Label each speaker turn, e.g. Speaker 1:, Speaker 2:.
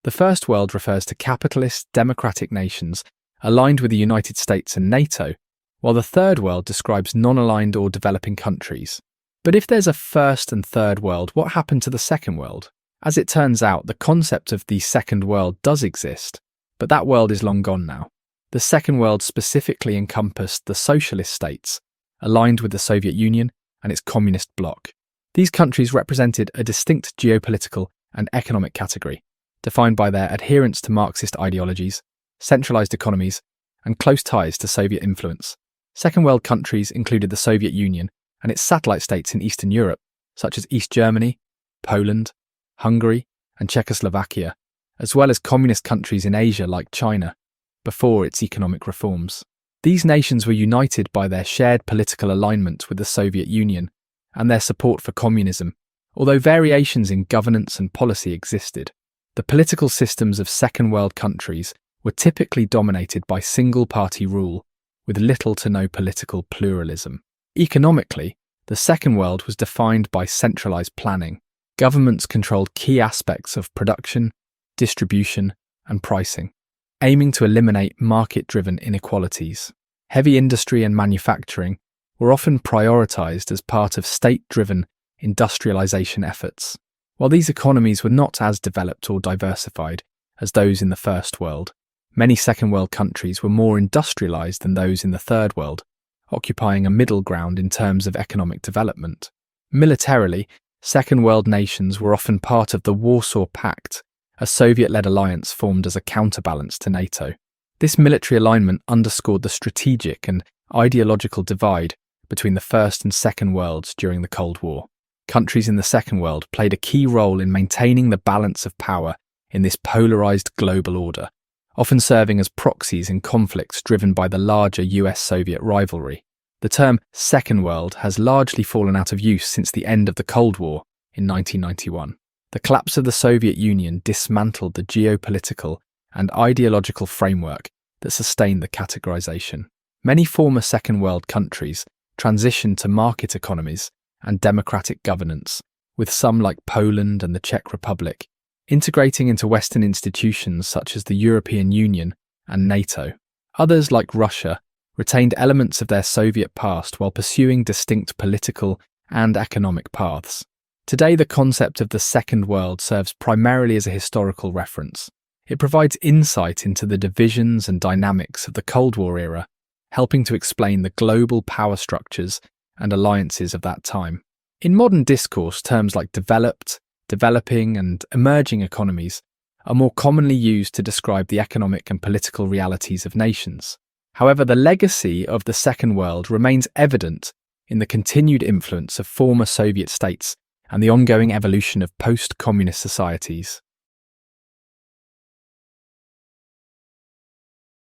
Speaker 1: The First World refers to capitalist, democratic nations aligned with the United States and NATO, while the Third World describes non-aligned or developing countries. But if there's a First and Third World, what happened to the Second World? As it turns out, the concept of the Second World does exist, but that world is long gone now. The Second World specifically encompassed the socialist states, aligned with the Soviet Union and its communist bloc. These countries represented a distinct geopolitical and economic category, defined by their adherence to Marxist ideologies, centralized economies, and close ties to Soviet influence. Second World countries included the Soviet Union and its satellite states in Eastern Europe, such as East Germany, Poland, Hungary, and Czechoslovakia, as well as communist countries in Asia like China, before its economic reforms. These nations were united by their shared political alignment with the Soviet Union and their support for communism, although variations in governance and policy existed. The political systems of Second World countries were typically dominated by single-party rule, with little to no political pluralism. Economically, the Second World was defined by centralized planning. Governments controlled key aspects of production, distribution, and pricing, aiming to eliminate market-driven inequalities. Heavy industry and manufacturing were often prioritized as part of state-driven industrialization efforts. While these economies were not as developed or diversified as those in the First World, many Second World countries were more industrialized than those in the Third World, occupying a middle ground in terms of economic development. Militarily, Second World nations were often part of the Warsaw Pact, a Soviet-led alliance formed as a counterbalance to NATO. This military alignment underscored the strategic and ideological divide between the First and Second Worlds during the Cold War. Countries in the Second World played a key role in maintaining the balance of power in this polarized global order, often serving as proxies in conflicts driven by the larger US-Soviet rivalry. The term Second World has largely fallen out of use since the end of the Cold War in 1991. The collapse of the Soviet Union dismantled the geopolitical and ideological framework that sustained the categorization. Many former Second World countries transitioned to market economies and democratic governance, with some like Poland and the Czech Republic integrating into Western institutions such as the European Union and NATO. Others, like Russia, retained elements of their Soviet past while pursuing distinct political and economic paths. Today, the concept of the Second World serves primarily as a historical reference. It provides insight into the divisions and dynamics of the Cold War era, helping to explain the global power structures and alliances of that time. In modern discourse, terms like developed, developing, and emerging economies are more commonly used to describe the economic and political realities of nations. However, the legacy of the Second World remains evident in the continued influence of former Soviet states and the ongoing evolution of post-communist societies.